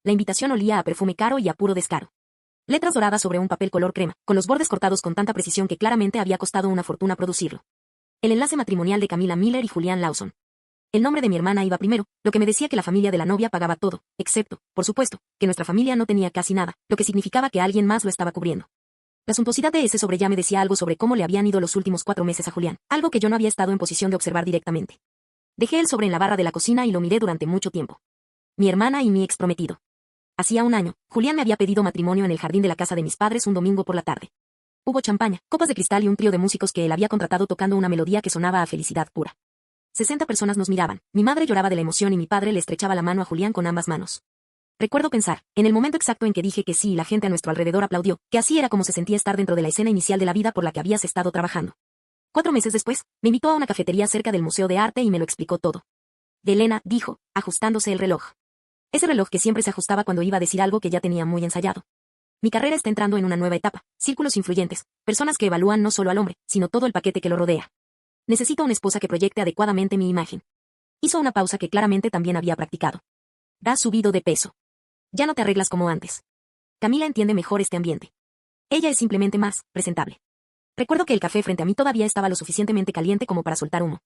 La invitación olía a perfume caro y a puro descaro. Letras doradas sobre un papel color crema, con los bordes cortados con tanta precisión que claramente había costado una fortuna producirlo. El enlace matrimonial de Camila Miller y Julian Lawson. El nombre de mi hermana iba primero, lo que me decía que la familia de la novia pagaba todo, excepto, por supuesto, que nuestra familia no tenía casi nada, lo que significaba que alguien más lo estaba cubriendo. La suntuosidad de ese sobre ya me decía algo sobre cómo le habían ido los últimos 4 meses a Julián, algo que yo no había estado en posición de observar directamente. Dejé el sobre en la barra de la cocina y lo miré durante mucho tiempo. Mi hermana y mi ex prometido. Hacía un año, Julián me había pedido matrimonio en el jardín de la casa de mis padres un domingo por la tarde. Hubo champaña, copas de cristal y un trío de músicos que él había contratado tocando una melodía que sonaba a felicidad pura. 60 personas nos miraban, mi madre lloraba de la emoción y mi padre le estrechaba la mano a Julián con ambas manos. Recuerdo pensar, en el momento exacto en que dije que sí y la gente a nuestro alrededor aplaudió, que así era como se sentía estar dentro de la escena inicial de la vida por la que habías estado trabajando. 4 meses después, me invitó a una cafetería cerca del Museo de Arte y me lo explicó todo. De Elena, dijo, ajustándose el reloj. Ese reloj que siempre se ajustaba cuando iba a decir algo que ya tenía muy ensayado. Mi carrera está entrando en una nueva etapa, círculos influyentes, personas que evalúan no solo al hombre, sino todo el paquete que lo rodea. Necesito una esposa que proyecte adecuadamente mi imagen. Hizo una pausa que claramente también había practicado. Has subido de peso. Ya no te arreglas como antes. Camila entiende mejor este ambiente. Ella es simplemente más presentable. Recuerdo que el café frente a mí todavía estaba lo suficientemente caliente como para soltar humo.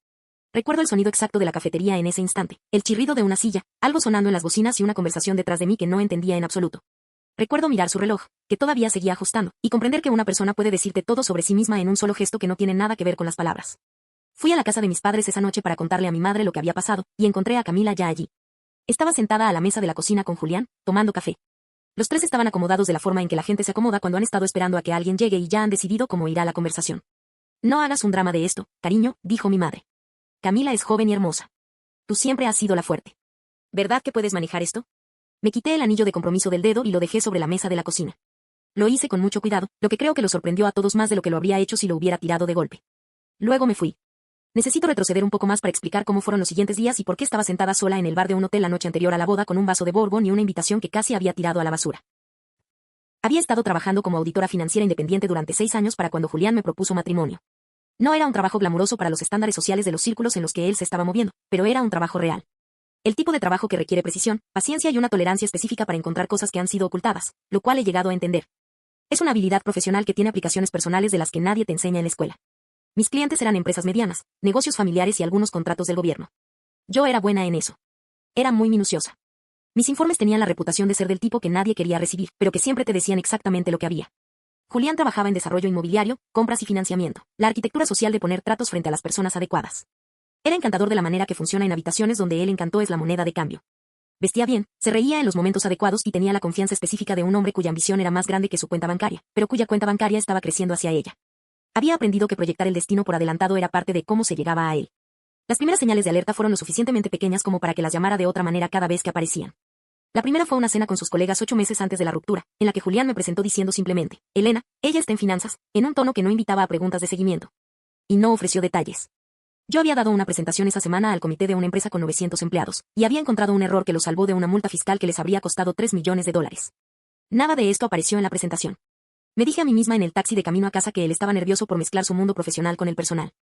Recuerdo el sonido exacto de la cafetería en ese instante, el chirrido de una silla, algo sonando en las bocinas y una conversación detrás de mí que no entendía en absoluto. Recuerdo mirar su reloj, que todavía seguía ajustando, y comprender que una persona puede decirte todo sobre sí misma en un solo gesto que no tiene nada que ver con las palabras. Fui a la casa de mis padres esa noche para contarle a mi madre lo que había pasado, y encontré a Camila ya allí. Estaba sentada a la mesa de la cocina con Julián, tomando café. Los tres estaban acomodados de la forma en que la gente se acomoda cuando han estado esperando a que alguien llegue y ya han decidido cómo irá la conversación. No hagas un drama de esto, cariño, dijo mi madre. Camila es joven y hermosa. Tú siempre has sido la fuerte. ¿Verdad que puedes manejar esto? Me quité el anillo de compromiso del dedo y lo dejé sobre la mesa de la cocina. Lo hice con mucho cuidado, lo que creo que lo sorprendió a todos más de lo que lo habría hecho si lo hubiera tirado de golpe. Luego me fui. Necesito retroceder un poco más para explicar cómo fueron los siguientes días y por qué estaba sentada sola en el bar de un hotel la noche anterior a la boda con un vaso de bourbon y una invitación que casi había tirado a la basura. Había estado trabajando como auditora financiera independiente durante 6 años para cuando Julián me propuso matrimonio. No era un trabajo glamuroso para los estándares sociales de los círculos en los que él se estaba moviendo, pero era un trabajo real. El tipo de trabajo que requiere precisión, paciencia y una tolerancia específica para encontrar cosas que han sido ocultadas, lo cual he llegado a entender. Es una habilidad profesional que tiene aplicaciones personales de las que nadie te enseña en la escuela. Mis clientes eran empresas medianas, negocios familiares y algunos contratos del gobierno. Yo era buena en eso. Era muy minuciosa. Mis informes tenían la reputación de ser del tipo que nadie quería recibir, pero que siempre te decían exactamente lo que había. Julián trabajaba en desarrollo inmobiliario, compras y financiamiento, la arquitectura social de poner tratos frente a las personas adecuadas. Era encantador de la manera que funciona en habitaciones donde el encanto es la moneda de cambio. Vestía bien, se reía en los momentos adecuados y tenía la confianza específica de un hombre cuya ambición era más grande que su cuenta bancaria, pero cuya cuenta bancaria estaba creciendo hacia ella. Había aprendido que proyectar el destino por adelantado era parte de cómo se llegaba a él. Las primeras señales de alerta fueron lo suficientemente pequeñas como para que las llamara de otra manera cada vez que aparecían. La primera fue una cena con sus colegas 8 meses antes de la ruptura, en la que Julián me presentó diciendo simplemente, Elena, ella está en finanzas, en un tono que no invitaba a preguntas de seguimiento. Y no ofreció detalles. Yo había dado una presentación esa semana al comité de una empresa con 900 empleados, y había encontrado un error que los salvó de una multa fiscal que les habría costado $3 millones. Nada de esto apareció en la presentación. Me dije a mí misma en el taxi de camino a casa que él estaba nervioso por mezclar su mundo profesional con el personal.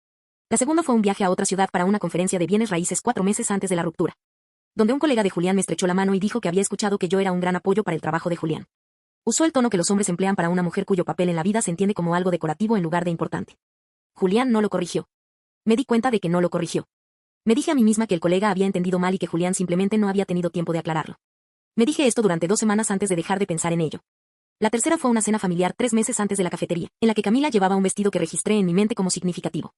La segunda fue un viaje a otra ciudad para una conferencia de bienes raíces 4 meses antes de la ruptura, donde un colega de Julián me estrechó la mano y dijo que había escuchado que yo era un gran apoyo para el trabajo de Julián. Usó el tono que los hombres emplean para una mujer cuyo papel en la vida se entiende como algo decorativo en lugar de importante. Julián no lo corrigió. Me di cuenta de que no lo corrigió. Me dije a mí misma que el colega había entendido mal y que Julián simplemente no había tenido tiempo de aclararlo. Me dije esto durante 2 semanas antes de dejar de pensar en ello. La tercera fue una cena familiar 3 meses antes de la cafetería, en la que Camila llevaba un vestido que registré en mi mente como significativo.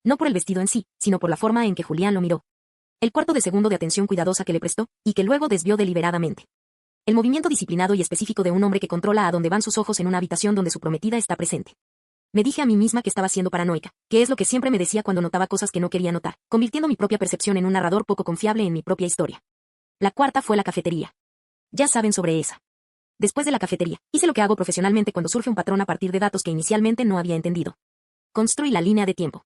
No por el vestido en sí, sino por la forma en que Julián lo miró. El cuarto de segundo de atención cuidadosa que le prestó, y que luego desvió deliberadamente. El movimiento disciplinado y específico de un hombre que controla a dónde van sus ojos en una habitación donde su prometida está presente. Me dije a mí misma que estaba siendo paranoica, que es lo que siempre me decía cuando notaba cosas que no quería notar, convirtiendo mi propia percepción en un narrador poco confiable en mi propia historia. La cuarta fue la cafetería. Ya saben sobre esa. Después de la cafetería, hice lo que hago profesionalmente cuando surge un patrón a partir de datos que inicialmente no había entendido. Construí la línea de tiempo.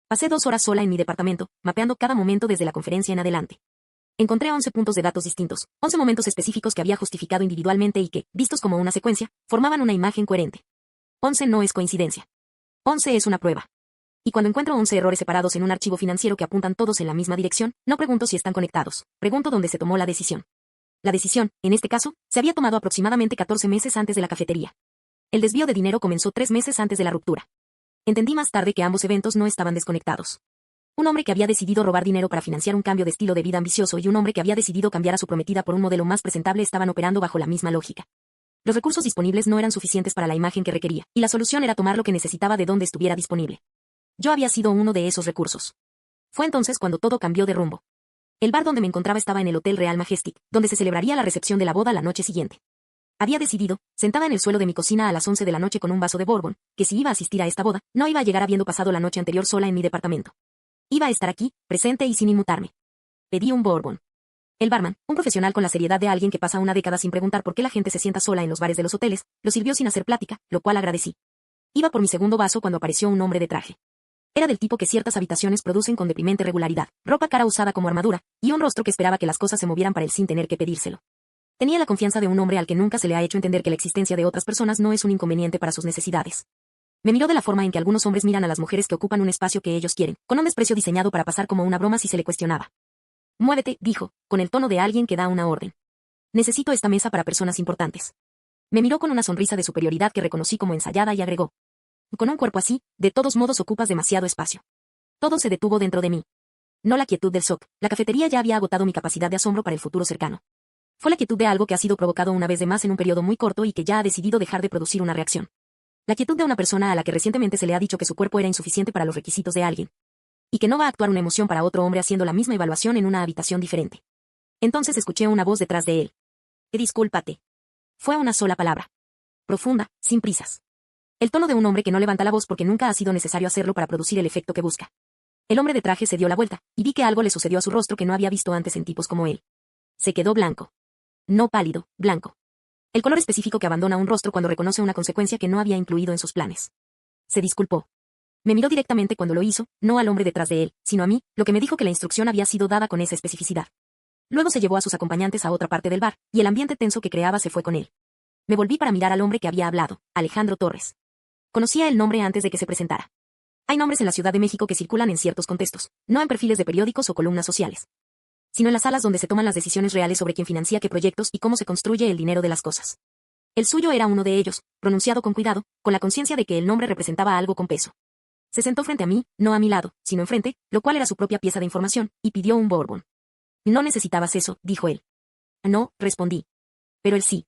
Pasé 2 horas sola en mi departamento, mapeando cada momento desde la conferencia en adelante. Encontré 11 puntos de datos distintos, 11 momentos específicos que había justificado individualmente y que, vistos como una secuencia, formaban una imagen coherente. 11 no es coincidencia. 11 es una prueba. Y cuando encuentro 11 errores separados en un archivo financiero que apuntan todos en la misma dirección, no pregunto si están conectados, pregunto dónde se tomó la decisión. La decisión, en este caso, se había tomado aproximadamente 14 meses antes de la cafetería. El desvío de dinero comenzó 3 meses antes de la ruptura. Entendí más tarde que ambos eventos no estaban desconectados. Un hombre que había decidido robar dinero para financiar un cambio de estilo de vida ambicioso y un hombre que había decidido cambiar a su prometida por un modelo más presentable estaban operando bajo la misma lógica. Los recursos disponibles no eran suficientes para la imagen que requería, y la solución era tomar lo que necesitaba de donde estuviera disponible. Yo había sido uno de esos recursos. Fue entonces cuando todo cambió de rumbo. El bar donde me encontraba estaba en el Hotel Real Majestic, donde se celebraría la recepción de la boda la noche siguiente. Había decidido, sentada en el suelo de mi cocina a las 11 de la noche con un vaso de bourbon, que si iba a asistir a esta boda, no iba a llegar habiendo pasado la noche anterior sola en mi departamento. Iba a estar aquí, presente y sin inmutarme. Pedí un bourbon. El barman, un profesional con la seriedad de alguien que pasa una década sin preguntar por qué la gente se sienta sola en los bares de los hoteles, lo sirvió sin hacer plática, lo cual agradecí. Iba por mi segundo vaso cuando apareció un hombre de traje. Era del tipo que ciertas habitaciones producen con deprimente regularidad, ropa cara usada como armadura, y un rostro que esperaba que las cosas se movieran para él sin tener que pedírselo. Tenía la confianza de un hombre al que nunca se le ha hecho entender que la existencia de otras personas no es un inconveniente para sus necesidades. Me miró de la forma en que algunos hombres miran a las mujeres que ocupan un espacio que ellos quieren, con un desprecio diseñado para pasar como una broma si se le cuestionaba. Muévete, dijo, con el tono de alguien que da una orden. Necesito esta mesa para personas importantes. Me miró con una sonrisa de superioridad que reconocí como ensayada y agregó. Con un cuerpo así, de todos modos ocupas demasiado espacio. Todo se detuvo dentro de mí. No la quietud del shock, la cafetería ya había agotado mi capacidad de asombro para el futuro cercano. Fue la quietud de algo que ha sido provocado una vez de más en un periodo muy corto y que ya ha decidido dejar de producir una reacción. La quietud de una persona a la que recientemente se le ha dicho que su cuerpo era insuficiente para los requisitos de alguien. Y que no va a actuar una emoción para otro hombre haciendo la misma evaluación en una habitación diferente. Entonces escuché una voz detrás de él. Discúlpate. Fue una sola palabra. Profunda, sin prisas. El tono de un hombre que no levanta la voz porque nunca ha sido necesario hacerlo para producir el efecto que busca. El hombre de traje se dio la vuelta, y vi que algo le sucedió a su rostro que no había visto antes en tipos como él. Se quedó blanco. No pálido, blanco. El color específico que abandona un rostro cuando reconoce una consecuencia que no había incluido en sus planes. Se disculpó. Me miró directamente cuando lo hizo, no al hombre detrás de él, sino a mí, lo que me dijo que la instrucción había sido dada con esa especificidad. Luego se llevó a sus acompañantes a otra parte del bar, y el ambiente tenso que creaba se fue con él. Me volví para mirar al hombre que había hablado, Alejandro Torres. Conocía el nombre antes de que se presentara. Hay nombres en la Ciudad de México que circulan en ciertos contextos, no en perfiles de periódicos o columnas sociales, sino en las salas donde se toman las decisiones reales sobre quién financia qué proyectos y cómo se construye el dinero de las cosas. El suyo era uno de ellos, pronunciado con cuidado, con la conciencia de que el nombre representaba algo con peso. Se sentó frente a mí, no a mi lado, sino enfrente, lo cual era su propia pieza de información, y pidió un bourbon. No necesitabas eso, dijo él. No, respondí. Pero él sí.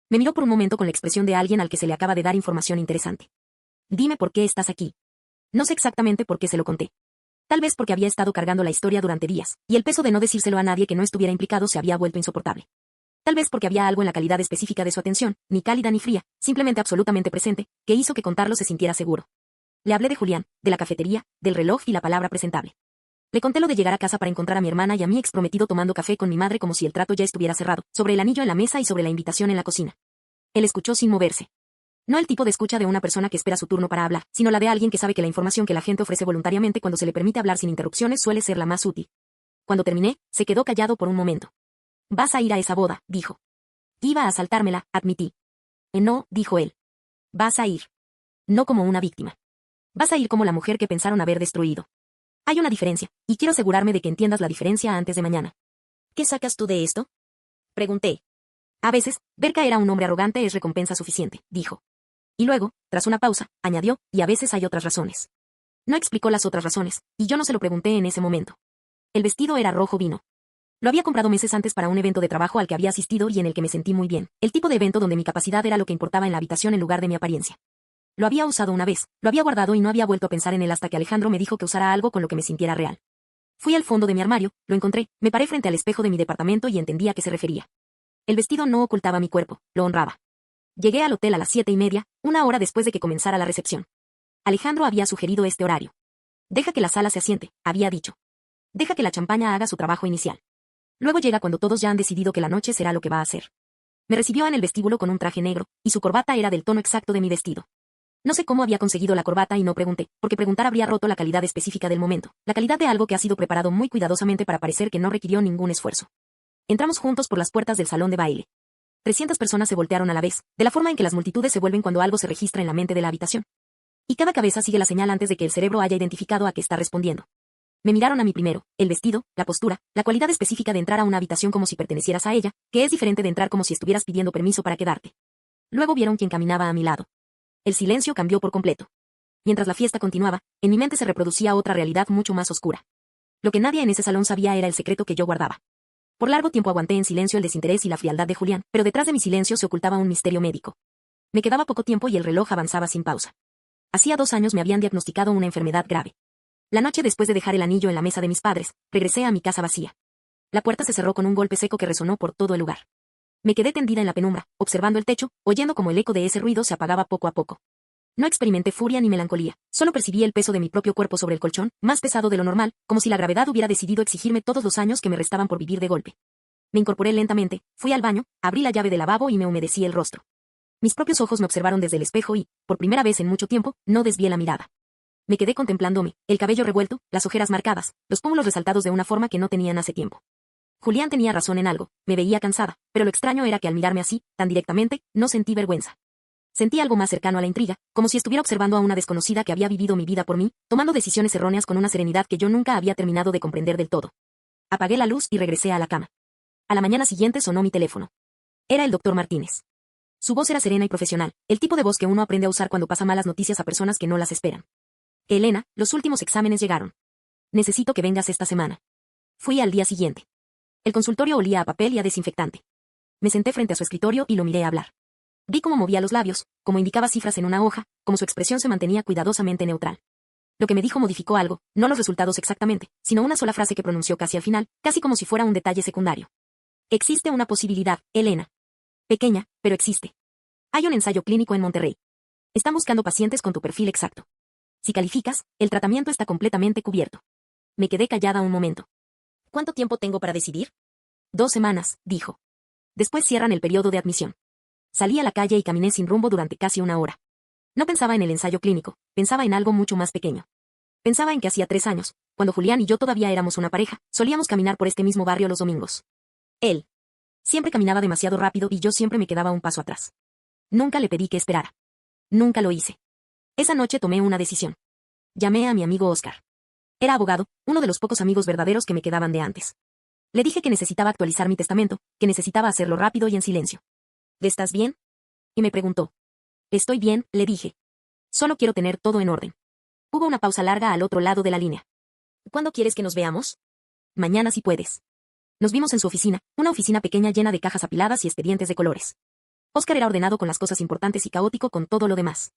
Me miró por un momento con la expresión de alguien al que se le acaba de dar información interesante. Dime por qué estás aquí. No sé exactamente por qué se lo conté. Tal vez porque había estado cargando la historia durante días, y el peso de no decírselo a nadie que no estuviera implicado se había vuelto insoportable. Tal vez porque había algo en la calidad específica de su atención, ni cálida ni fría, simplemente absolutamente presente, que hizo que contarlo se sintiera seguro. Le hablé de Julián, de la cafetería, del reloj y la palabra presentable. Le conté lo de llegar a casa para encontrar a mi hermana y a mi ex prometido tomando café con mi madre como si el trato ya estuviera cerrado, sobre el anillo en la mesa y sobre la invitación en la cocina. Él escuchó sin moverse. No el tipo de escucha de una persona que espera su turno para hablar, sino la de alguien que sabe que la información que la gente ofrece voluntariamente cuando se le permite hablar sin interrupciones suele ser la más útil. Cuando terminé, se quedó callado por un momento. Vas a ir a esa boda, dijo. Iba a asaltármela, admití. No, dijo él. Vas a ir. No como una víctima. Vas a ir como la mujer que pensaron haber destruido. Hay una diferencia, y quiero asegurarme de que entiendas la diferencia antes de mañana. ¿Qué sacas tú de esto? Pregunté. A veces, ver caer a un hombre arrogante es recompensa suficiente, dijo. Y luego, tras una pausa, añadió, y a veces hay otras razones. No explicó las otras razones, y yo no se lo pregunté en ese momento. El vestido era rojo vino. Lo había comprado meses antes para un evento de trabajo al que había asistido y en el que me sentí muy bien, el tipo de evento donde mi capacidad era lo que importaba en la habitación en lugar de mi apariencia. Lo había usado una vez, lo había guardado y no había vuelto a pensar en él hasta que Alejandro me dijo que usara algo con lo que me sintiera real. Fui al fondo de mi armario, lo encontré, me paré frente al espejo de mi departamento y entendí a qué se refería. El vestido no ocultaba mi cuerpo, lo honraba. Llegué al hotel a las 7:30, una hora después de que comenzara la recepción. Alejandro había sugerido este horario. Deja que la sala se asiente, había dicho. Deja que la champaña haga su trabajo inicial. Luego llega cuando todos ya han decidido que la noche será lo que va a ser. Me recibió en el vestíbulo con un traje negro, y su corbata era del tono exacto de mi vestido. No sé cómo había conseguido la corbata y no pregunté, porque preguntar habría roto la calidad específica del momento, la calidad de algo que ha sido preparado muy cuidadosamente para parecer que no requirió ningún esfuerzo. Entramos juntos por las puertas del salón de baile. 300 personas se voltearon a la vez, de la forma en que las multitudes se vuelven cuando algo se registra en la mente de la habitación. Y cada cabeza sigue la señal antes de que el cerebro haya identificado a qué está respondiendo. Me miraron a mí primero, el vestido, la postura, la cualidad específica de entrar a una habitación como si pertenecieras a ella, que es diferente de entrar como si estuvieras pidiendo permiso para quedarte. Luego vieron quién caminaba a mi lado. El silencio cambió por completo. Mientras la fiesta continuaba, en mi mente se reproducía otra realidad mucho más oscura. Lo que nadie en ese salón sabía era el secreto que yo guardaba. Por largo tiempo aguanté en silencio el desinterés y la frialdad de Julián, pero detrás de mi silencio se ocultaba un misterio médico. Me quedaba poco tiempo y el reloj avanzaba sin pausa. Hacía 2 años me habían diagnosticado una enfermedad grave. La noche después de dejar el anillo en la mesa de mis padres, regresé a mi casa vacía. La puerta se cerró con un golpe seco que resonó por todo el lugar. Me quedé tendida en la penumbra, observando el techo, oyendo cómo el eco de ese ruido se apagaba poco a poco. No experimenté furia ni melancolía, solo percibí el peso de mi propio cuerpo sobre el colchón, más pesado de lo normal, como si la gravedad hubiera decidido exigirme todos los años que me restaban por vivir de golpe. Me incorporé lentamente, fui al baño, abrí la llave del lavabo y me humedecí el rostro. Mis propios ojos me observaron desde el espejo y, por primera vez en mucho tiempo, no desvié la mirada. Me quedé contemplándome, el cabello revuelto, las ojeras marcadas, los pómulos resaltados de una forma que no tenían hace tiempo. Julián tenía razón en algo, me veía cansada, pero lo extraño era que al mirarme así, tan directamente, no sentí vergüenza. Sentí algo más cercano a la intriga, como si estuviera observando a una desconocida que había vivido mi vida por mí, tomando decisiones erróneas con una serenidad que yo nunca había terminado de comprender del todo. Apagué la luz y regresé a la cama. A la mañana siguiente sonó mi teléfono. Era el doctor Martínez. Su voz era serena y profesional, el tipo de voz que uno aprende a usar cuando pasa malas noticias a personas que no las esperan. Elena, los últimos exámenes llegaron. Necesito que vengas esta semana. Fui al día siguiente. El consultorio olía a papel y a desinfectante. Me senté frente a su escritorio y lo miré hablar. Vi cómo movía los labios, cómo indicaba cifras en una hoja, cómo su expresión se mantenía cuidadosamente neutral. Lo que me dijo modificó algo, no los resultados exactamente, sino una sola frase que pronunció casi al final, casi como si fuera un detalle secundario. Existe una posibilidad, Elena. Pequeña, pero existe. Hay un ensayo clínico en Monterrey. Están buscando pacientes con tu perfil exacto. Si calificas, el tratamiento está completamente cubierto. Me quedé callada un momento. ¿Cuánto tiempo tengo para decidir? 2 semanas, dijo. Después cierran el periodo de admisión. Salí a la calle y caminé sin rumbo durante casi 1 hora. No pensaba en el ensayo clínico, pensaba en algo mucho más pequeño. Pensaba en que hacía 3 años, cuando Julián y yo todavía éramos una pareja, solíamos caminar por este mismo barrio los domingos. Él siempre caminaba demasiado rápido y yo siempre me quedaba un paso atrás. Nunca le pedí que esperara. Nunca lo hice. Esa noche tomé una decisión. Llamé a mi amigo Oscar. Era abogado, uno de los pocos amigos verdaderos que me quedaban de antes. Le dije que necesitaba actualizar mi testamento, que necesitaba hacerlo rápido y en silencio. ¿Estás bien? Y me preguntó. Estoy bien, le dije. Solo quiero tener todo en orden. Hubo una pausa larga al otro lado de la línea. ¿Cuándo quieres que nos veamos? Mañana si puedes. Nos vimos en su oficina, una oficina pequeña llena de cajas apiladas y expedientes de colores. Oscar era ordenado con las cosas importantes y caótico con todo lo demás.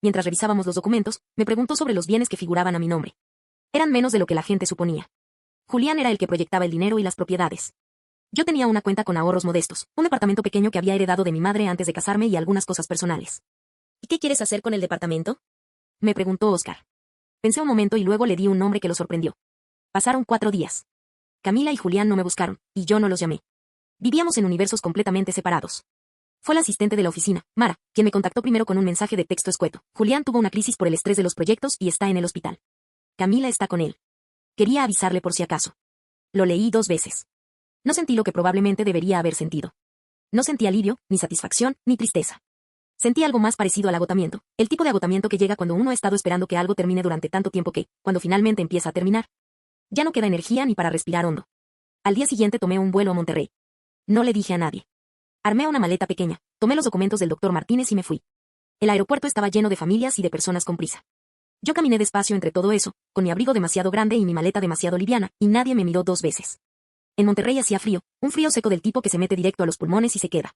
Mientras revisábamos los documentos, me preguntó sobre los bienes que figuraban a mi nombre. Eran menos de lo que la gente suponía. Julián era el que proyectaba el dinero y las propiedades. Yo tenía una cuenta con ahorros modestos, un departamento pequeño que había heredado de mi madre antes de casarme y algunas cosas personales. ¿Y qué quieres hacer con el departamento? Me preguntó Oscar. Pensé un momento y luego le di un nombre que lo sorprendió. Pasaron 4 días. Camila y Julián no me buscaron, y yo no los llamé. Vivíamos en universos completamente separados. Fue la asistente de la oficina, Mara, quien me contactó primero con un mensaje de texto escueto. Julián tuvo una crisis por el estrés de los proyectos y está en el hospital. Camila está con él. Quería avisarle por si acaso. Lo leí 2 veces. No sentí lo que probablemente debería haber sentido. No sentí alivio, ni satisfacción, ni tristeza. Sentí algo más parecido al agotamiento, el tipo de agotamiento que llega cuando uno ha estado esperando que algo termine durante tanto tiempo que, cuando finalmente empieza a terminar, ya no queda energía ni para respirar hondo. Al día siguiente tomé un vuelo a Monterrey. No le dije a nadie. Armé una maleta pequeña, tomé los documentos del doctor Martínez y me fui. El aeropuerto estaba lleno de familias y de personas con prisa. Yo caminé despacio entre todo eso, con mi abrigo demasiado grande y mi maleta demasiado liviana, y nadie me miró 2 veces. En Monterrey hacía frío, un frío seco del tipo que se mete directo a los pulmones y se queda.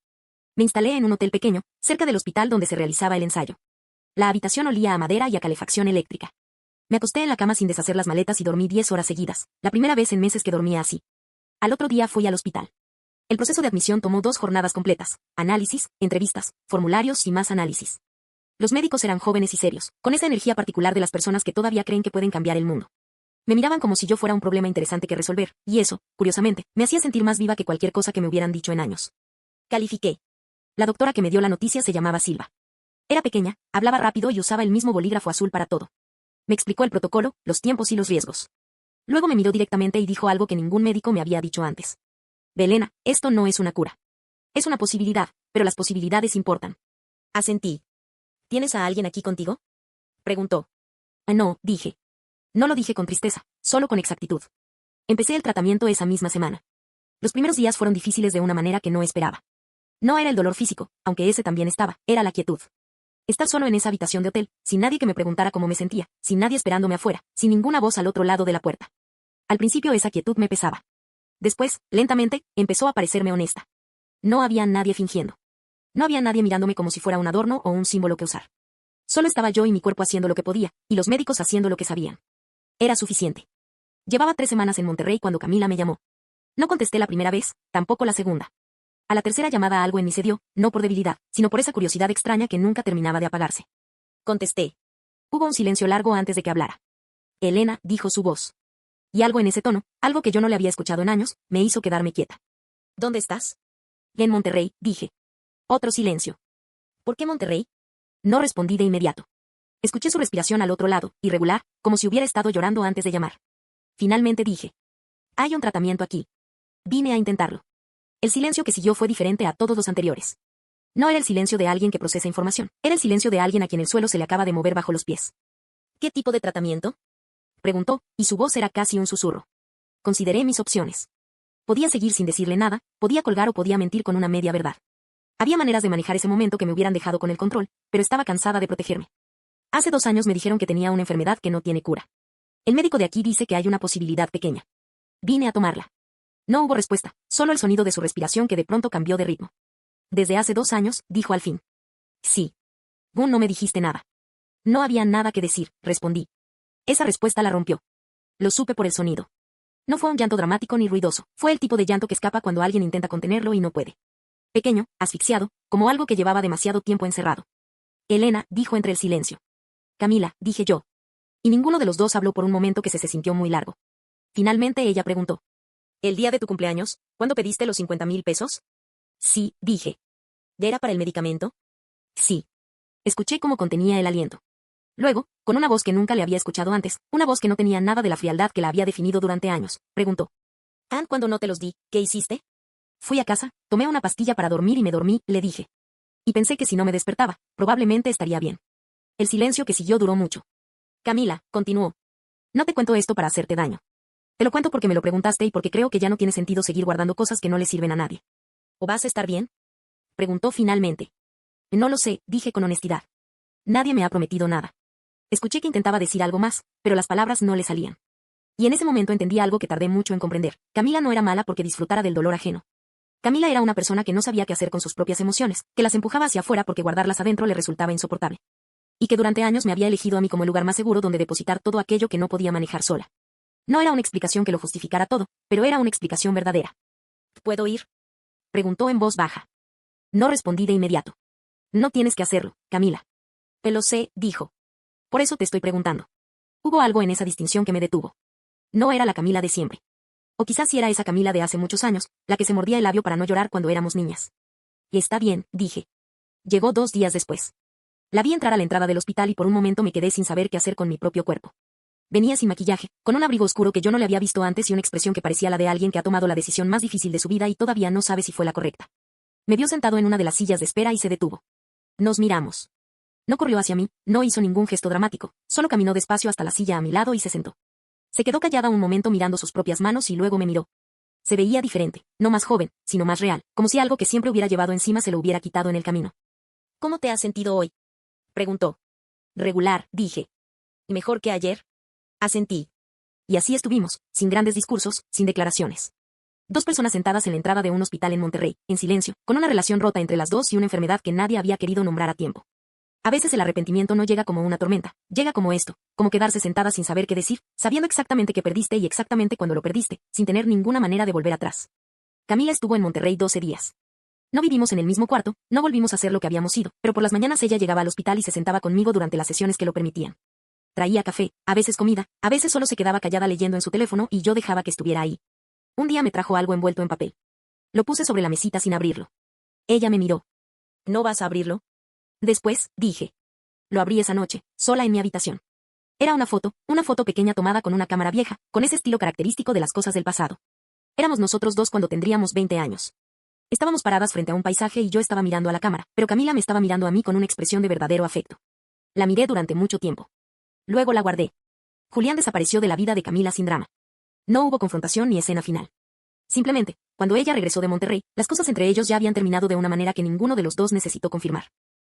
Me instalé en un hotel pequeño, cerca del hospital donde se realizaba el ensayo. La habitación olía a madera y a calefacción eléctrica. Me acosté en la cama sin deshacer las maletas y dormí 10 horas seguidas, la primera vez en meses que dormía así. Al otro día fui al hospital. El proceso de admisión tomó 2 jornadas completas, análisis, entrevistas, formularios y más análisis. Los médicos eran jóvenes y serios, con esa energía particular de las personas que todavía creen que pueden cambiar el mundo. Me miraban como si yo fuera un problema interesante que resolver, y eso, curiosamente, me hacía sentir más viva que cualquier cosa que me hubieran dicho en años. Califiqué. La doctora que me dio la noticia se llamaba Silva. Era pequeña, hablaba rápido y usaba el mismo bolígrafo azul para todo. Me explicó el protocolo, los tiempos y los riesgos. Luego me miró directamente y dijo algo que ningún médico me había dicho antes. Belena, esto no es una cura. Es una posibilidad, pero las posibilidades importan. Asentí. ¿Tienes a alguien aquí contigo? Preguntó. No, dije. No lo dije con tristeza, solo con exactitud. Empecé el tratamiento esa misma semana. Los primeros días fueron difíciles de una manera que no esperaba. No era el dolor físico, aunque ese también estaba, era la quietud. Estar solo en esa habitación de hotel, sin nadie que me preguntara cómo me sentía, sin nadie esperándome afuera, sin ninguna voz al otro lado de la puerta. Al principio esa quietud me pesaba. Después, lentamente, empezó a parecerme honesta. No había nadie fingiendo. No había nadie mirándome como si fuera un adorno o un símbolo que usar. Solo estaba yo y mi cuerpo haciendo lo que podía, y los médicos haciendo lo que sabían. Era suficiente. Llevaba 3 semanas en Monterrey cuando Camila me llamó. No contesté la primera vez, tampoco la segunda. A la tercera llamada algo en mí se dio, no por debilidad, sino por esa curiosidad extraña que nunca terminaba de apagarse. Contesté. Hubo un silencio largo antes de que hablara. Elena, dijo su voz. Y algo en ese tono, algo que yo no le había escuchado en años, me hizo quedarme quieta. ¿Dónde estás? En Monterrey, dije. Otro silencio. ¿Por qué Monterrey? No respondí de inmediato. Escuché su respiración al otro lado, irregular, como si hubiera estado llorando antes de llamar. Finalmente dije. Hay un tratamiento aquí. Vine a intentarlo. El silencio que siguió fue diferente a todos los anteriores. No era el silencio de alguien que procesa información, era el silencio de alguien a quien el suelo se le acaba de mover bajo los pies. ¿Qué tipo de tratamiento? Preguntó, y su voz era casi un susurro. Consideré mis opciones. Podía seguir sin decirle nada, podía colgar o podía mentir con una media verdad. Había maneras de manejar ese momento que me hubieran dejado con el control, pero estaba cansada de protegerme. Hace 2 años me dijeron que tenía una enfermedad que no tiene cura. El médico de aquí dice que hay una posibilidad pequeña. Vine a tomarla. No hubo respuesta, solo el sonido de su respiración que de pronto cambió de ritmo. Desde hace 2 años, dijo al fin. Sí. Gun, no me dijiste nada. No había nada que decir, respondí. Esa respuesta la rompió. Lo supe por el sonido. No fue un llanto dramático ni ruidoso, fue el tipo de llanto que escapa cuando alguien intenta contenerlo y no puede. Pequeño, asfixiado, como algo que llevaba demasiado tiempo encerrado. Elena, dijo entre el silencio. Camila, dije yo. Y ninguno de los dos habló por un momento que se sintió muy largo. Finalmente ella preguntó. ¿El día de tu cumpleaños, cuándo pediste los 50,000 pesos? Sí, dije. ¿Era para el medicamento? Sí. Escuché cómo contenía el aliento. Luego, con una voz que nunca le había escuchado antes, una voz que no tenía nada de la frialdad que la había definido durante años, preguntó. ¿Cuándo no te los di, qué hiciste? Fui a casa, tomé una pastilla para dormir y me dormí, le dije. Y pensé que si no me despertaba, probablemente estaría bien. El silencio que siguió duró mucho. Camila, continuó. No te cuento esto para hacerte daño. Te lo cuento porque me lo preguntaste y porque creo que ya no tiene sentido seguir guardando cosas que no le sirven a nadie. ¿O vas a estar bien? Preguntó finalmente. No lo sé, dije con honestidad. Nadie me ha prometido nada. Escuché que intentaba decir algo más, pero las palabras no le salían. Y en ese momento entendí algo que tardé mucho en comprender. Camila no era mala porque disfrutara del dolor ajeno. Camila era una persona que no sabía qué hacer con sus propias emociones, que las empujaba hacia afuera porque guardarlas adentro le resultaba insoportable. Y que durante años me había elegido a mí como el lugar más seguro donde depositar todo aquello que no podía manejar sola. No era una explicación que lo justificara todo, pero era una explicación verdadera. ¿Puedo ir? Preguntó en voz baja. No respondí de inmediato. No tienes que hacerlo, Camila. Lo sé, dijo. Por eso te estoy preguntando. Hubo algo en esa distinción que me detuvo. No era la Camila de siempre. O quizás sí era esa Camila de hace muchos años, la que se mordía el labio para no llorar cuando éramos niñas. Está bien, dije. Llegó 2 días después. La vi entrar a la entrada del hospital y por un momento me quedé sin saber qué hacer con mi propio cuerpo. Venía sin maquillaje, con un abrigo oscuro que yo no le había visto antes y una expresión que parecía la de alguien que ha tomado la decisión más difícil de su vida y todavía no sabe si fue la correcta. Me vio sentado en una de las sillas de espera y se detuvo. Nos miramos. No corrió hacia mí, no hizo ningún gesto dramático, solo caminó despacio hasta la silla a mi lado y se sentó. Se quedó callada un momento mirando sus propias manos y luego me miró. Se veía diferente, no más joven, sino más real, como si algo que siempre hubiera llevado encima se lo hubiera quitado en el camino. ¿Cómo te has sentido hoy? Preguntó. Regular, dije. ¿Mejor que ayer? Asentí. Y así estuvimos, sin grandes discursos, sin declaraciones. 2 personas sentadas en la entrada de un hospital en Monterrey, en silencio, con una relación rota entre las dos y una enfermedad que nadie había querido nombrar a tiempo. A veces el arrepentimiento no llega como una tormenta, llega como esto, como quedarse sentada sin saber qué decir, sabiendo exactamente qué perdiste y exactamente cuándo lo perdiste, sin tener ninguna manera de volver atrás. Camila estuvo en Monterrey 12 días. No vivimos en el mismo cuarto, no volvimos a ser lo que habíamos sido, pero por las mañanas ella llegaba al hospital y se sentaba conmigo durante las sesiones que lo permitían. Traía café, a veces comida, a veces solo se quedaba callada leyendo en su teléfono y yo dejaba que estuviera ahí. Un día me trajo algo envuelto en papel. Lo puse sobre la mesita sin abrirlo. Ella me miró. ¿No vas a abrirlo? Después, dije. Lo abrí esa noche, sola en mi habitación. Era una foto pequeña tomada con una cámara vieja, con ese estilo característico de las cosas del pasado. Éramos nosotros dos cuando tendríamos 20 años. Estábamos paradas frente a un paisaje y yo estaba mirando a la cámara, pero Camila me estaba mirando a mí con una expresión de verdadero afecto. La miré durante mucho tiempo. Luego la guardé. Julián desapareció de la vida de Camila sin drama. No hubo confrontación ni escena final. Simplemente, cuando ella regresó de Monterrey, las cosas entre ellos ya habían terminado de una manera que ninguno de los dos necesitó confirmar.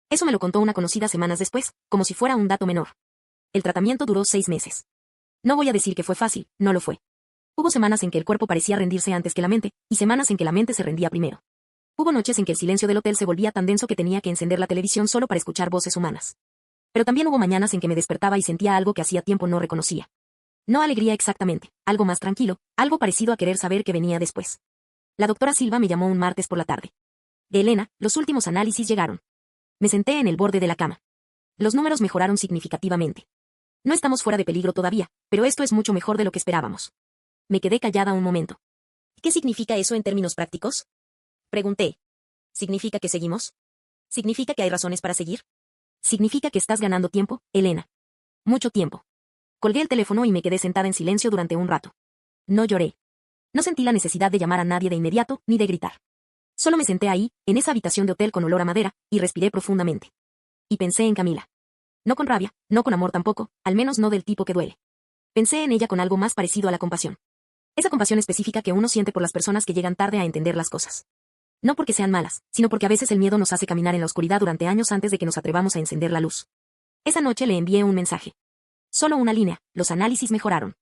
Eso me lo contó una conocida semanas después, como si fuera un dato menor. El tratamiento duró 6 meses. No voy a decir que fue fácil, no lo fue. Hubo semanas en que el cuerpo parecía rendirse antes que la mente, y semanas en que la mente se rendía primero. Hubo noches en que el silencio del hotel se volvía tan denso que tenía que encender la televisión solo para escuchar voces humanas. Pero también hubo mañanas en que me despertaba y sentía algo que hacía tiempo no reconocía. No alegría exactamente, algo más tranquilo, algo parecido a querer saber qué venía después. La doctora Silva me llamó un martes por la tarde. De Elena, los últimos análisis llegaron. Me senté en el borde de la cama. Los números mejoraron significativamente. No estamos fuera de peligro todavía, pero esto es mucho mejor de lo que esperábamos. Me quedé callada un momento. ¿Qué significa eso en términos prácticos? Pregunté. ¿Significa que seguimos? ¿Significa que hay razones para seguir? Significa que estás ganando tiempo, Elena. Mucho tiempo. Colgué el teléfono y me quedé sentada en silencio durante un rato. No lloré. No sentí la necesidad de llamar a nadie de inmediato, ni de gritar. Solo me senté ahí, en esa habitación de hotel con olor a madera, y respiré profundamente. Y pensé en Camila. No con rabia, no con amor tampoco, al menos no del tipo que duele. Pensé en ella con algo más parecido a la compasión. Esa compasión específica que uno siente por las personas que llegan tarde a entender las cosas. No porque sean malas, sino porque a veces el miedo nos hace caminar en la oscuridad durante años antes de que nos atrevamos a encender la luz. Esa noche le envié un mensaje. Solo una línea, los análisis mejoraron.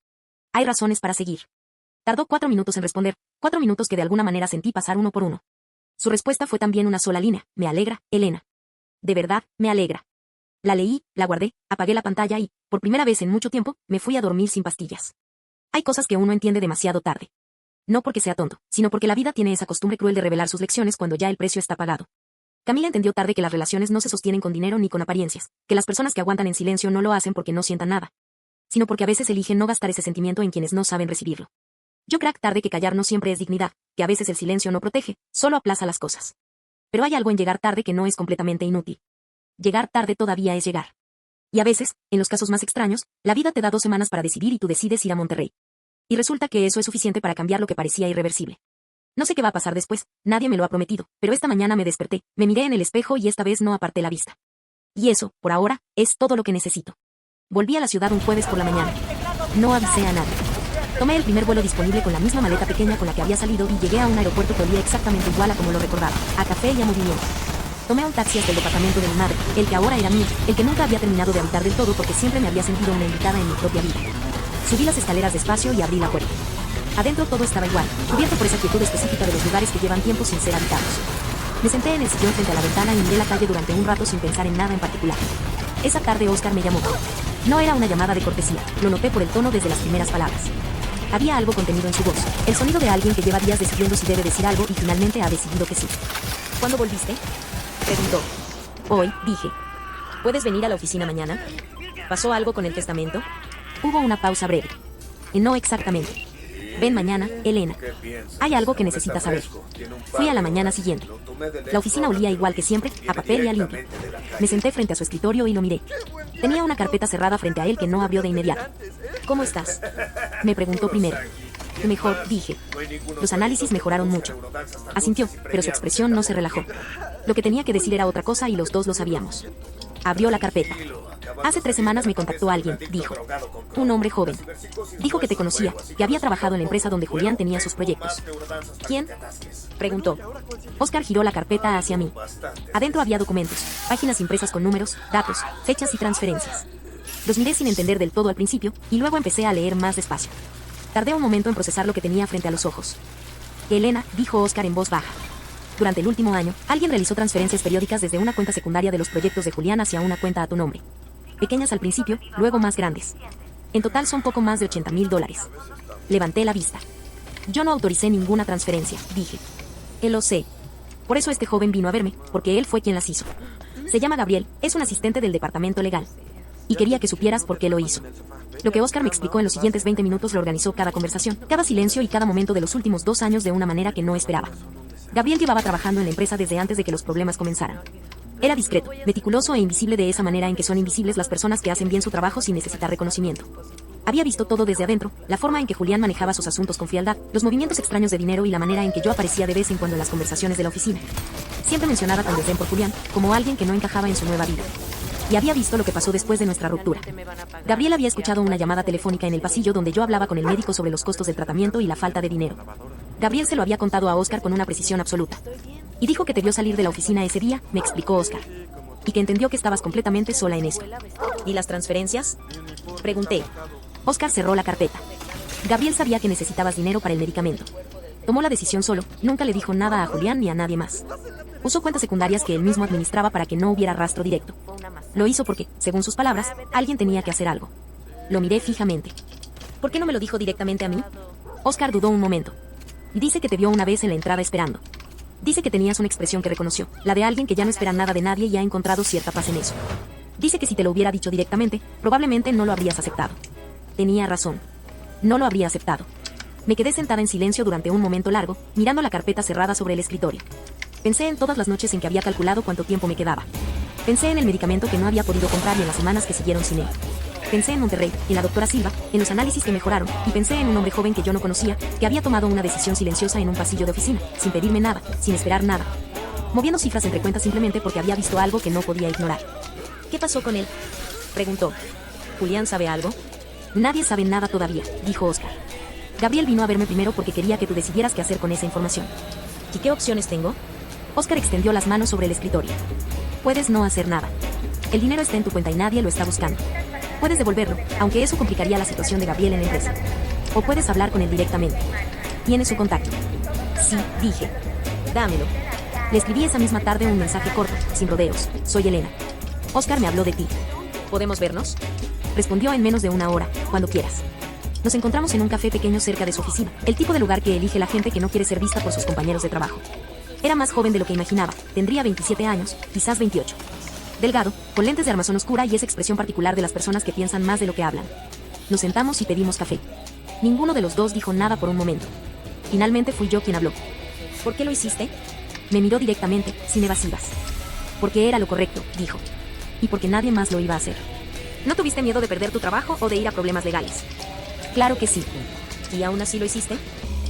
Hay razones para seguir. Tardó 4 minutos en responder, 4 minutos que de alguna manera sentí pasar uno por uno. Su respuesta fue también una sola línea, me alegra, Elena. De verdad, me alegra. La leí, la guardé, apagué la pantalla y, por primera vez en mucho tiempo, me fui a dormir sin pastillas. Hay cosas que uno entiende demasiado tarde. No porque sea tonto, sino porque la vida tiene esa costumbre cruel de revelar sus lecciones cuando ya el precio está pagado. Camila entendió tarde que las relaciones no se sostienen con dinero ni con apariencias, que las personas que aguantan en silencio no lo hacen porque no sientan nada, sino porque a veces eligen no gastar ese sentimiento en quienes no saben recibirlo. Yo crack tarde que callar no siempre es dignidad, que a veces el silencio no protege, solo aplaza las cosas. Pero hay algo en llegar tarde que no es completamente inútil. Llegar tarde todavía es llegar. Y a veces, en los casos más extraños, la vida te da 2 semanas para decidir y tú decides ir a Monterrey. Y resulta que eso es suficiente para cambiar lo que parecía irreversible. No sé qué va a pasar después, nadie me lo ha prometido, pero esta mañana me desperté, me miré en el espejo y esta vez no aparté la vista. Y eso, por ahora, es todo lo que necesito. Volví a la ciudad un jueves por la mañana. No avisé a nadie. Tomé el primer vuelo disponible con la misma maleta pequeña con la que había salido y llegué a un aeropuerto que olía exactamente igual a como lo recordaba, a café y a movimiento. Tomé un taxi hasta el departamento de mi madre, el que ahora era mío, el que nunca había terminado de habitar del todo porque siempre me había sentido una invitada en mi propia vida. Subí las escaleras despacio y abrí la puerta. Adentro todo estaba igual, cubierto por esa quietud específica de los lugares que llevan tiempo sin ser habitados. Me senté en el sillón frente a la ventana y miré la calle durante un rato sin pensar en nada en particular. Esa tarde Oscar me llamó. No era una llamada de cortesía, lo noté por el tono desde las primeras palabras. Había algo contenido en su voz, el sonido de alguien que lleva días decidiendo si debe decir algo y finalmente ha decidido que sí. ¿Cuándo volviste?, preguntó. Hoy, dije. ¿Puedes venir a la oficina mañana? ¿Pasó algo con el testamento? Hubo una pausa breve. No exactamente. Ven mañana, Elena. Hay algo que necesitas saber. Fui a la mañana siguiente. La oficina olía igual que siempre, a papel y a limpio. Me senté frente a su escritorio y lo miré. Tenía una carpeta cerrada frente a él que no abrió de inmediato. ¿Cómo estás?, me preguntó primero. Mejor, dije. Los análisis mejoraron mucho. Asintió, pero su expresión no se relajó. Lo que tenía que decir era otra cosa y los dos lo sabíamos. Abrió la carpeta. Hace 3 semanas me contactó alguien, dijo. Un hombre joven. Dijo que te conocía, que había trabajado en la empresa donde Julián tenía sus proyectos. ¿Quién?, preguntó. Oscar giró la carpeta hacia mí. Adentro había documentos, páginas impresas con números, datos, fechas y transferencias. Los miré sin entender del todo al principio, y luego empecé a leer más despacio. Tardé un momento en procesar lo que tenía frente a los ojos. Elena, dijo Oscar en voz baja. Durante el último año, alguien realizó transferencias periódicas desde una cuenta secundaria de los proyectos de Julián hacia una cuenta a tu nombre. Pequeñas al principio, luego más grandes. En total son poco más de $80,000. Levanté la vista. Yo no autoricé ninguna transferencia, dije. Él lo sé. Por eso este joven vino a verme, porque él fue quien las hizo. Se llama Gabriel, es un asistente del departamento legal. Y quería que supieras por qué lo hizo. Lo que Oscar me explicó en los siguientes 20 minutos lo organizó cada conversación, cada silencio y cada momento de los últimos 2 años de una manera que no esperaba. Gabriel llevaba trabajando en la empresa desde antes de que los problemas comenzaran. Era discreto, meticuloso e invisible de esa manera en que son invisibles las personas que hacen bien su trabajo sin necesitar reconocimiento. Había visto todo desde adentro, la forma en que Julián manejaba sus asuntos con frialdad, los movimientos extraños de dinero y la manera en que yo aparecía de vez en cuando en las conversaciones de la oficina. Siempre mencionaba con desdén por Julián, como alguien que no encajaba en su nueva vida. y había visto lo que pasó después de nuestra ruptura. Gabriel había escuchado una llamada telefónica en el pasillo donde yo hablaba con el médico sobre los costos del tratamiento y la falta de dinero. Gabriel se lo había contado a Oscar con una precisión absoluta. Y dijo que te vio salir de la oficina ese día, me explicó Oscar. Y que entendió que estabas completamente sola en esto. ¿Y las transferencias? Pregunté. Oscar cerró la carpeta. Gabriel sabía que necesitabas dinero para el medicamento. Tomó la decisión solo, nunca le dijo nada a Julián ni a nadie más. Usó cuentas secundarias que él mismo administraba para que no hubiera rastro directo. Lo hizo porque, según sus palabras, alguien tenía que hacer algo. Lo miré fijamente. ¿Por qué no me lo dijo directamente a mí? Oscar dudó un momento. Dice que te vio una vez en la entrada esperando. Dice que tenías una expresión que reconoció, la de alguien que ya no espera nada de nadie y ha encontrado cierta paz en eso. Dice que si te lo hubiera dicho directamente, probablemente no lo habrías aceptado. Tenía razón. No lo habría aceptado. Me quedé sentada en silencio durante un momento largo, mirando la carpeta cerrada sobre el escritorio. Pensé en todas las noches en que había calculado cuánto tiempo me quedaba. Pensé en el medicamento que no había podido comprar y en las semanas que siguieron sin él. Pensé en Monterrey, en la doctora Silva, en los análisis que mejoraron, y pensé en un hombre joven que yo no conocía, que había tomado una decisión silenciosa en un pasillo de oficina, sin pedirme nada, sin esperar nada. Moviendo cifras entre cuentas simplemente porque había visto algo que no podía ignorar. ¿Qué pasó con él? Preguntó. ¿Julián sabe algo? Nadie sabe nada todavía, dijo Oscar. Gabriel vino a verme primero porque quería que tú decidieras qué hacer con esa información. ¿Y qué opciones tengo? Oscar extendió las manos sobre el escritorio. Puedes no hacer nada. El dinero está en tu cuenta y nadie lo está buscando. Puedes devolverlo, aunque eso complicaría la situación de Gabriel en la empresa. O puedes hablar con él directamente. Tienes su contacto. Sí, dije. Dámelo. Le escribí esa misma tarde un mensaje corto, sin rodeos. Soy Elena. Oscar me habló de ti. ¿Podemos vernos? Respondió en menos de una hora, cuando quieras. Nos encontramos en un café pequeño cerca de su oficina, el tipo de lugar que elige la gente que no quiere ser vista por sus compañeros de trabajo. Era más joven de lo que imaginaba, tendría 27 años, quizás 28. Delgado, con lentes de armazón oscura y esa expresión particular de las personas que piensan más de lo que hablan. Nos sentamos y pedimos café. Ninguno de los dos dijo nada por un momento. Finalmente fui yo quien habló. ¿Por qué lo hiciste? Me miró directamente, sin evasivas. Porque era lo correcto, dijo. Y porque nadie más lo iba a hacer. ¿No tuviste miedo de perder tu trabajo o de ir a problemas legales? Claro que sí. ¿Y aún así lo hiciste?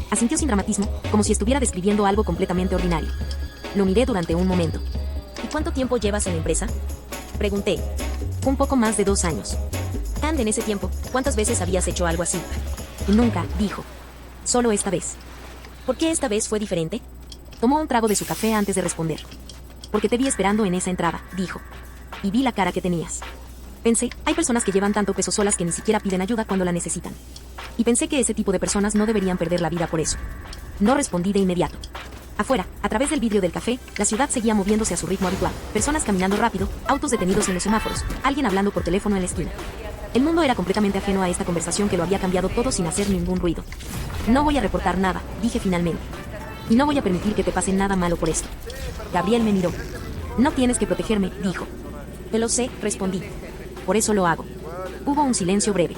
Asintió sin dramatismo, como si estuviera describiendo algo completamente ordinario. Lo miré durante un momento. ¿Y cuánto tiempo llevas en la empresa? Pregunté. Un poco más de 2 años. En ese tiempo, ¿cuántas veces habías hecho algo así? Nunca, dijo. Solo esta vez. ¿Por qué esta vez fue diferente? Tomó un trago de su café antes de responder. Porque te vi esperando en esa entrada, dijo. Y vi la cara que tenías. Pensé, hay personas que llevan tanto peso solas que ni siquiera piden ayuda cuando la necesitan. Y pensé que ese tipo de personas no deberían perder la vida por eso. No respondí de inmediato. Afuera, a través del vidrio del café, la ciudad seguía moviéndose a su ritmo habitual. Personas caminando rápido, autos detenidos en los semáforos, alguien hablando por teléfono en la esquina. El mundo era completamente ajeno a esta conversación que lo había cambiado todo sin hacer ningún ruido. No voy a reportar nada, dije finalmente. Y no voy a permitir que te pase nada malo por esto. Gabriel me miró. No tienes que protegerme, dijo. Te lo sé, respondí. Por eso lo hago. Hubo un silencio breve.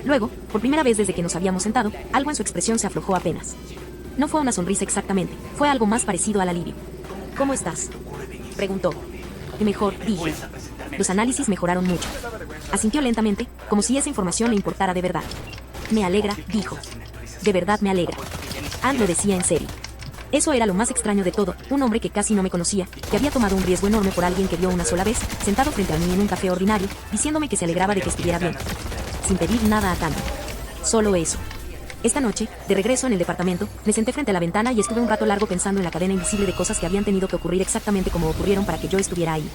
Luego, por primera vez desde que nos habíamos sentado, algo en su expresión se aflojó apenas. No fue una sonrisa exactamente, fue algo más parecido al alivio. ¿Cómo estás? Preguntó. Mejor, dije. Los análisis mejoraron mucho. Asintió lentamente, como si esa información le importara de verdad. Me alegra, dijo. De verdad me alegra. Anne lo decía en serio. Eso era lo más extraño de todo, un hombre que casi no me conocía, que había tomado un riesgo enorme por alguien que vio una sola vez, sentado frente a mí en un café ordinario, diciéndome que se alegraba de que estuviera bien. Sin pedir nada a cambio. Solo eso. Esta noche, de regreso en el departamento, me senté frente a la ventana y estuve un rato largo pensando en la cadena invisible de cosas que habían tenido que ocurrir exactamente como ocurrieron para que yo estuviera ahí.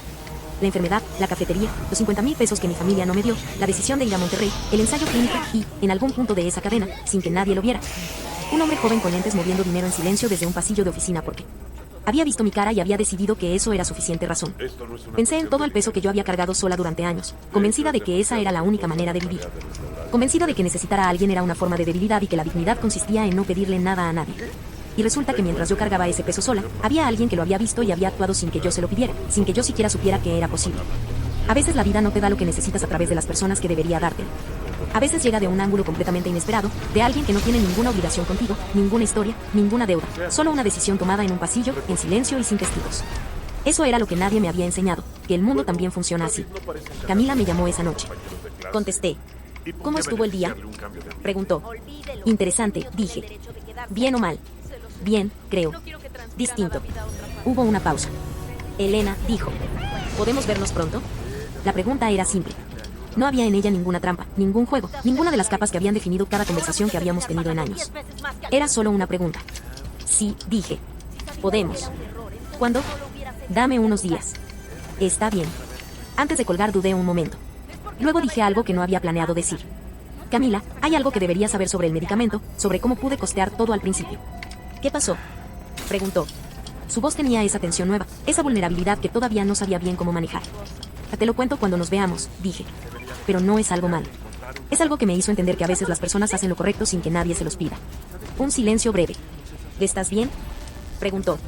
La enfermedad, la cafetería, los 50,000 pesos que mi familia no me dio, la decisión de ir a Monterrey, el ensayo clínico y, en algún punto de esa cadena, sin que nadie lo viera, un hombre joven con lentes moviendo dinero en silencio desde un pasillo de oficina porque había visto mi cara y había decidido que eso era suficiente razón. Pensé en todo el peso que yo había cargado sola durante años, convencida de que esa era la única manera de vivir. Convencida de que necesitar a alguien era una forma de debilidad y que la dignidad consistía en no pedirle nada a nadie. Y resulta que mientras yo cargaba ese peso sola, había alguien que lo había visto y había actuado sin que yo se lo pidiera, sin que yo siquiera supiera que era posible. A veces la vida no te da lo que necesitas a través de las personas que debería dártelo. A veces llega de un ángulo completamente inesperado, de alguien que no tiene ninguna obligación contigo, ninguna historia, ninguna deuda, solo una decisión tomada en un pasillo, en silencio y sin testigos. Eso era lo que nadie me había enseñado, que el mundo también funciona así. Camila me llamó esa noche. Contesté. ¿Cómo estuvo el día? Preguntó. Interesante, dije. ¿Bien o mal? Bien, creo. Distinto. Hubo una pausa. Elena dijo. ¿Podemos vernos pronto? La pregunta era simple. No había en ella ninguna trampa, ningún juego, ninguna de las capas que habían definido cada conversación que habíamos tenido en años. Era solo una pregunta. Sí, dije. Podemos. ¿Cuándo? Dame unos días. Está bien. Antes de colgar dudé un momento. Luego dije algo que no había planeado decir. Camila, hay algo que deberías saber sobre el medicamento, sobre cómo pude costear todo al principio. ¿Qué pasó? Preguntó. Su voz tenía esa tensión nueva, esa vulnerabilidad que todavía no sabía bien cómo manejar. Te lo cuento cuando nos veamos, dije. Pero no es algo malo. Es algo que me hizo entender que a veces las personas hacen lo correcto sin que nadie se los pida. Un silencio breve. ¿Estás bien? Preguntó.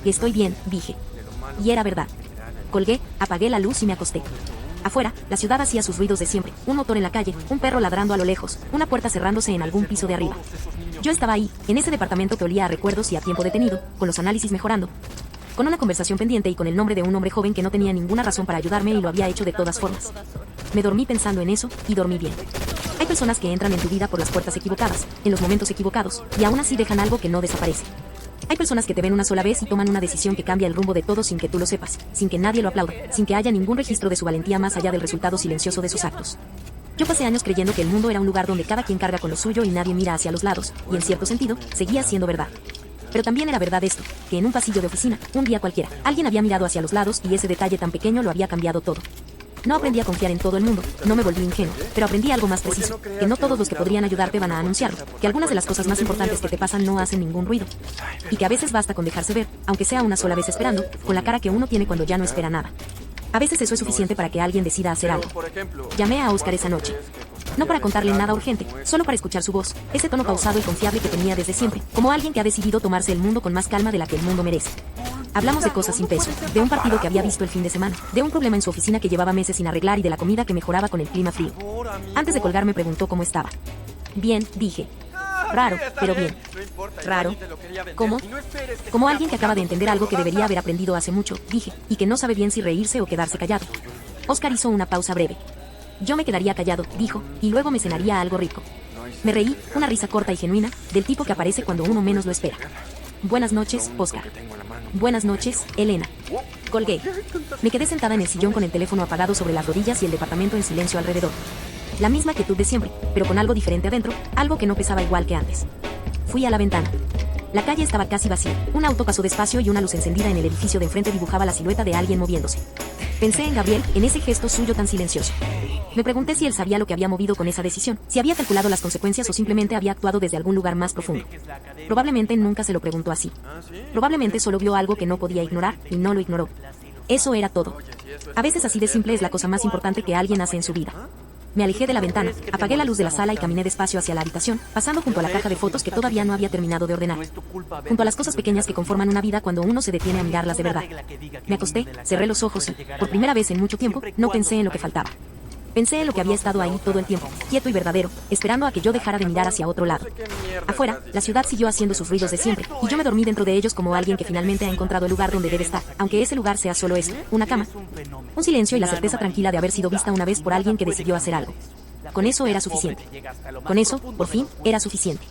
Estoy bien, dije. Y era verdad. Colgué, apagué la luz y me acosté. Afuera, la ciudad hacía sus ruidos de siempre, un motor en la calle, un perro ladrando a lo lejos, una puerta cerrándose en algún piso de arriba. Yo estaba ahí, en ese departamento que olía a recuerdos y a tiempo detenido, con los análisis mejorando, con una conversación pendiente y con el nombre de un hombre joven que no tenía ninguna razón para ayudarme y lo había hecho de todas formas. Me dormí pensando en eso, y dormí bien. Hay personas que entran en tu vida por las puertas equivocadas, en los momentos equivocados, y aún así dejan algo que no desaparece. Hay personas que te ven una sola vez y toman una decisión que cambia el rumbo de todo sin que tú lo sepas, sin que nadie lo aplauda, sin que haya ningún registro de su valentía más allá del resultado silencioso de sus actos. Yo pasé años creyendo que el mundo era un lugar donde cada quien carga con lo suyo y nadie mira hacia los lados, y en cierto sentido, seguía siendo verdad. Pero también era verdad esto, que en un pasillo de oficina, un día cualquiera, alguien había mirado hacia los lados y ese detalle tan pequeño lo había cambiado todo. No aprendí a confiar en todo el mundo, no me volví ingenuo, pero aprendí algo más preciso, que no todos los que podrían ayudarte van a anunciarlo, que algunas de las cosas más importantes que te pasan no hacen ningún ruido, y que a veces basta con dejarse ver, aunque sea una sola vez esperando, con la cara que uno tiene cuando ya no espera nada. A veces eso es suficiente para que alguien decida hacer algo. Llamé a Oscar esa noche. No para contarle nada urgente, solo para escuchar su voz, ese tono pausado y confiable que tenía desde siempre, como alguien que ha decidido tomarse el mundo con más calma de la que el mundo merece. Hablamos de cosas sin peso, de un partido que había visto el fin de semana, de un problema en su oficina que llevaba meses sin arreglar y de la comida que mejoraba con el clima frío. Antes de colgar me preguntó cómo estaba. Bien, dije. Raro, pero bien. Raro. ¿Cómo? Como alguien que acaba de entender algo que debería haber aprendido hace mucho, dije, y que no sabe bien si reírse o quedarse callado. Oscar hizo una pausa breve. Yo me quedaría callado, dijo, y luego me cenaría algo rico. Me reí, una risa corta y genuina, del tipo que aparece cuando uno menos lo espera. Buenas noches, Oscar. Buenas noches, Elena. Colgué. Me quedé sentada en el sillón con el teléfono apagado sobre las rodillas y el departamento en silencio alrededor. La misma quietud de siempre, pero con algo diferente adentro, algo que no pesaba igual que antes. Fui a la ventana. La calle estaba casi vacía. Un auto pasó despacio y una luz encendida en el edificio de enfrente dibujaba la silueta de alguien moviéndose. Pensé en Gabriel, en ese gesto suyo tan silencioso. Me pregunté si él sabía lo que había movido con esa decisión, si había calculado las consecuencias o simplemente había actuado desde algún lugar más profundo. Probablemente nunca se lo preguntó así. Probablemente solo vio algo que no podía ignorar, y no lo ignoró. Eso era todo. A veces así de simple es la cosa más importante que alguien hace en su vida. Me alejé de la ventana, apagué la luz de la sala y caminé despacio hacia la habitación, pasando junto a la caja de fotos que todavía no había terminado de ordenar. Junto a las cosas pequeñas que conforman una vida cuando uno se detiene a mirarlas de verdad. Me acosté, cerré los ojos y, por primera vez en mucho tiempo, no pensé en lo que faltaba. Pensé en lo que había estado ahí todo el tiempo, quieto y verdadero, esperando a que yo dejara de mirar hacia otro lado. Afuera, la ciudad siguió haciendo sus ruidos de siempre, y yo me dormí dentro de ellos como alguien que finalmente ha encontrado el lugar donde debe estar, aunque ese lugar sea solo eso, una cama. Un silencio y la certeza tranquila de haber sido vista una vez por alguien que decidió hacer algo. Con eso era suficiente. Con eso, por fin, era suficiente.